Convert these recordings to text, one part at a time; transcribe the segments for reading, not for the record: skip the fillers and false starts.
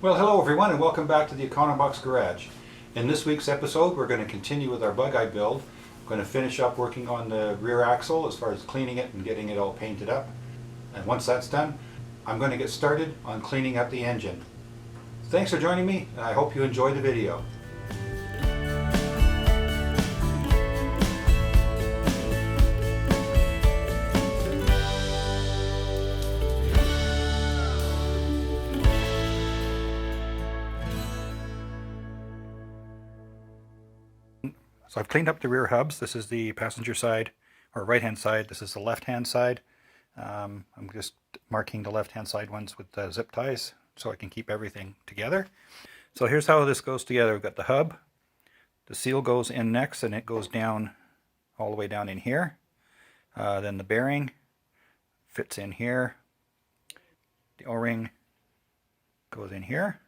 Well, hello everyone and welcome back to the Econobox Garage. In this week's episode we're going to continue with our Bugeye build. I'm going to finish up working on the rear axle as far as cleaning it and getting it all painted up. And once that's done, I'm going to get started on cleaning up the engine. Thanks for joining me and I hope you enjoy the video. So I've cleaned up the rear hubs. This is the passenger side, or right hand side. This is the left hand side. I'm just marking the left hand side ones with zip ties so I can keep everything together. So here's how this goes together. We've got the hub. The seal goes in next and it goes down all the way down in here. Then the bearing fits in here. The O-ring goes in here.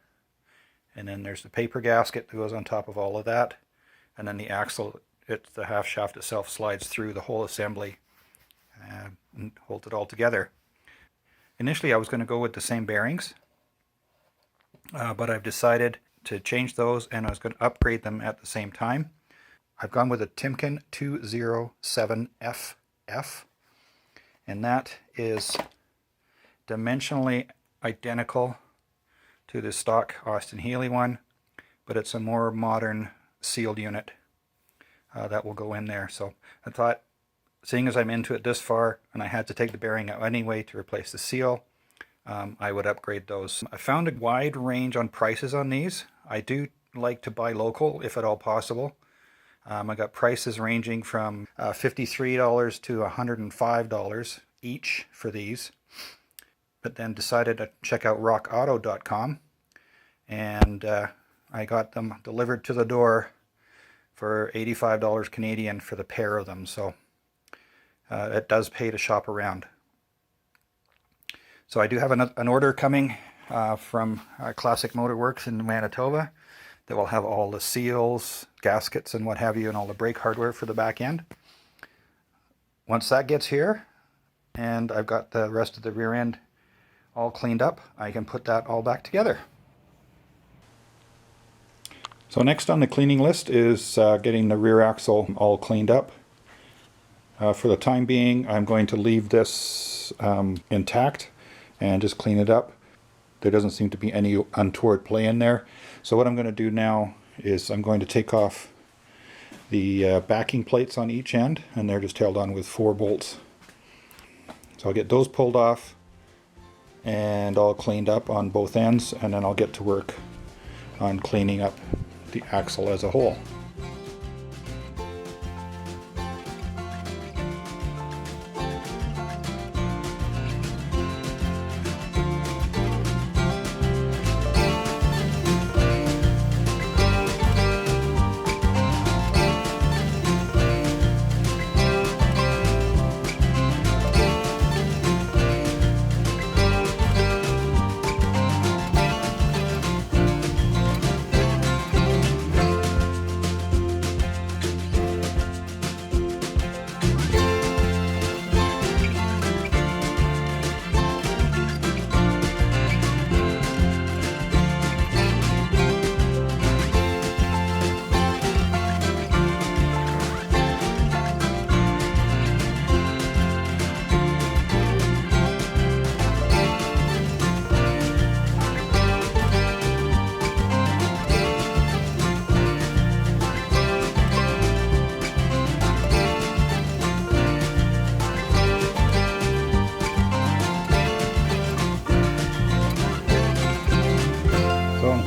And then there's the paper gasket that goes on top of all of that. And then the axle, the half shaft itself slides through the whole assembly and holds it all together. Initially I was going to go with the same bearings, but I've decided to change those and I was going to upgrade them at the same time. I've gone with a Timken 207FF, and that is dimensionally identical to the stock Austin Healey one, but it's a more modern sealed unit that will go in there. So I thought, seeing as I'm into it this far and I had to take the bearing out anyway to replace the seal, I would upgrade those. I found a wide range on prices on these. I do like to buy local if at all possible. I got prices ranging from $53 to $105 each for these, but then decided to check out rockauto.com and I got them delivered to the door for $85 Canadian for the pair of them, so it does pay to shop around. So I do have an order coming from Classic Motor Works in Manitoba that will have all the seals, gaskets and what have you, and all the brake hardware for the back end. Once that gets here and I've got the rest of the rear end all cleaned up, I can put that all back together. So next on the cleaning list is getting the rear axle all cleaned up. For the time being, I'm going to leave this intact and just clean it up. There doesn't seem to be any untoward play in there. So what I'm going to do now is I'm going to take off the backing plates on each end, and they're just held on with 4 bolts. So I'll get those pulled off and all cleaned up on both ends, and then I'll get to work on cleaning up the axle as a whole.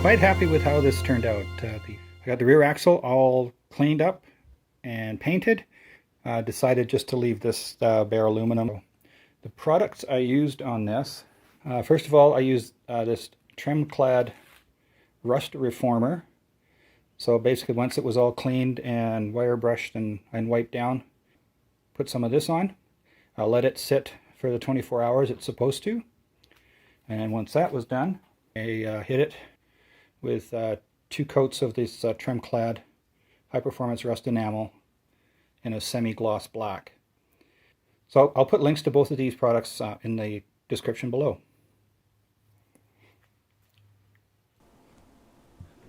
Quite happy with how this turned out. I got the rear axle all cleaned up and painted. Decided just to leave this bare aluminum. The products I used on this, first of all I used this Tremclad rust reformer. So basically once it was all cleaned and wire brushed and wiped down, put some of this on. I'll let it sit for the 24 hours it's supposed to. And once that was done, I hit it with 2 coats of this Tremclad high performance rust enamel in a semi-gloss black. So I'll put links to both of these products in the description below.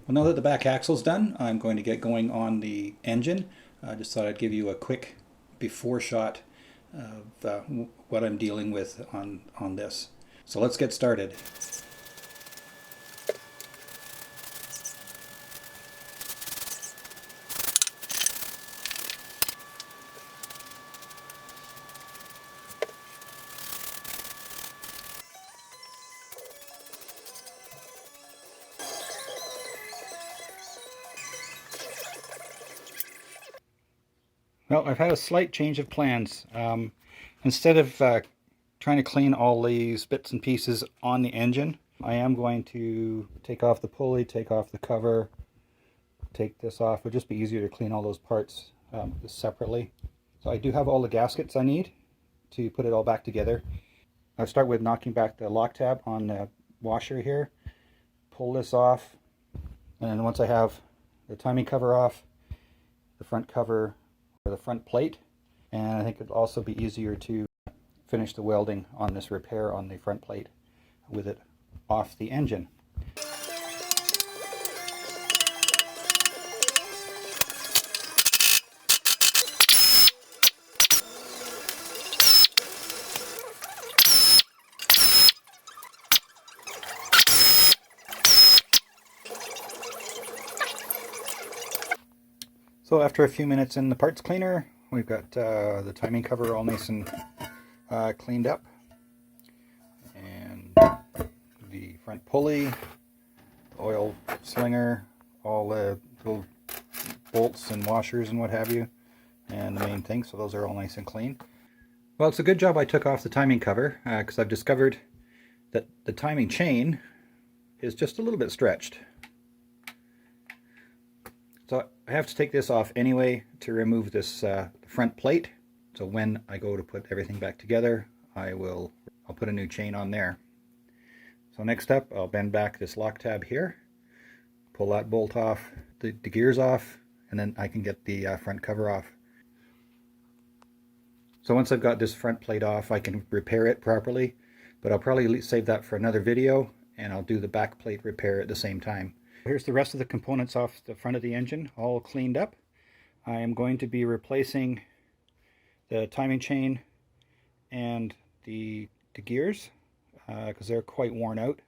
Well, now that the back axle's done, I'm going to get going on the engine. I just thought I'd give you a quick before shot of what I'm dealing with on this. So let's get started. Well, I've had a slight change of plans. Instead of trying to clean all these bits and pieces on the engine, I am going to take off the pulley, take off the cover, take this off. It would just be easier to clean all those parts separately. So I do have all the gaskets I need to put it all back together. I'll start with knocking back the lock tab on the washer here, pull this off, and then once I have the timing cover off, the front cover or the front plate, and I think it'll also be easier to finish the welding on this repair on the front plate with it off the engine. So after a few minutes in the parts cleaner, we've got the timing cover all nice and cleaned up, and the front pulley, the oil slinger, all the little bolts and washers and what have you, and the main thing, so those are all nice and clean. Well, it's a good job I took off the timing cover, because I've discovered that the timing chain is just a little bit stretched. So I have to take this off anyway to remove this front plate. So when I go to put everything back together, I'll put a new chain on there. So next up, I'll bend back this lock tab here, pull that bolt off, the gears off, and then I can get the front cover off. So once I've got this front plate off, I can repair it properly, but I'll probably save that for another video, and I'll do the back plate repair at the same time. Here's the rest of the components off the front of the engine, all cleaned up. I am going to be replacing the timing chain and the gears because they're quite worn out.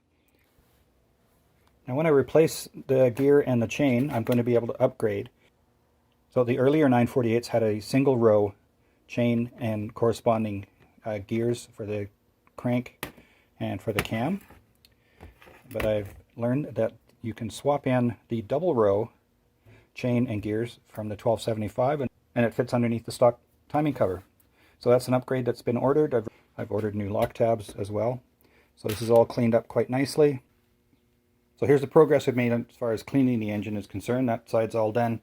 Now when I replace the gear and the chain, I'm going to be able to upgrade. So the earlier 948s had a single row chain and corresponding gears for the crank and for the cam. But I've learned that you can swap in the double row chain and gears from the 1275 and it fits underneath the stock timing cover. So that's an upgrade that's been ordered. I've ordered new lock tabs as well. So this is all cleaned up quite nicely. So here's the progress I've made as far as cleaning the engine is concerned. That side's all done.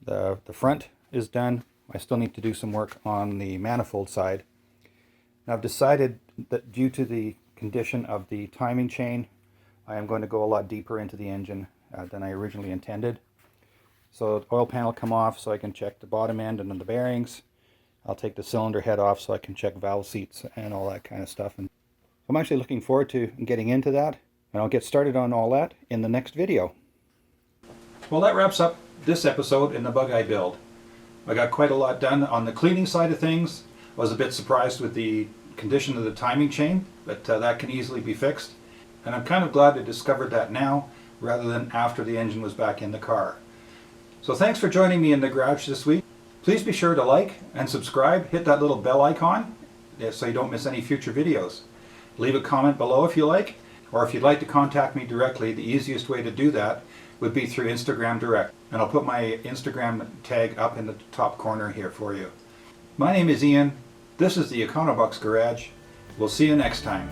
The front is done. I still need to do some work on the manifold side. Now I've decided that due to the condition of the timing chain, I am going to go a lot deeper into the engine than I originally intended. So the oil panel come off so I can check the bottom end and then the bearings. I'll take the cylinder head off so I can check valve seats and all that kind of stuff. And I'm actually looking forward to getting into that, and I'll get started on all that in the next video. Well, that wraps up this episode in the Bugeye build. I got quite a lot done on the cleaning side of things. I was a bit surprised with the condition of the timing chain, but that can easily be fixed. And I'm kind of glad I discovered that now rather than after the engine was back in the car. So thanks for joining me in the garage this week. Please be sure to like and subscribe. Hit that little bell icon so you don't miss any future videos. Leave a comment below if you like, or if you'd like to contact me directly, the easiest way to do that would be through Instagram Direct. And I'll put my Instagram tag up in the top corner here for you. My name is Ian. This is the Econobox Garage. We'll see you next time.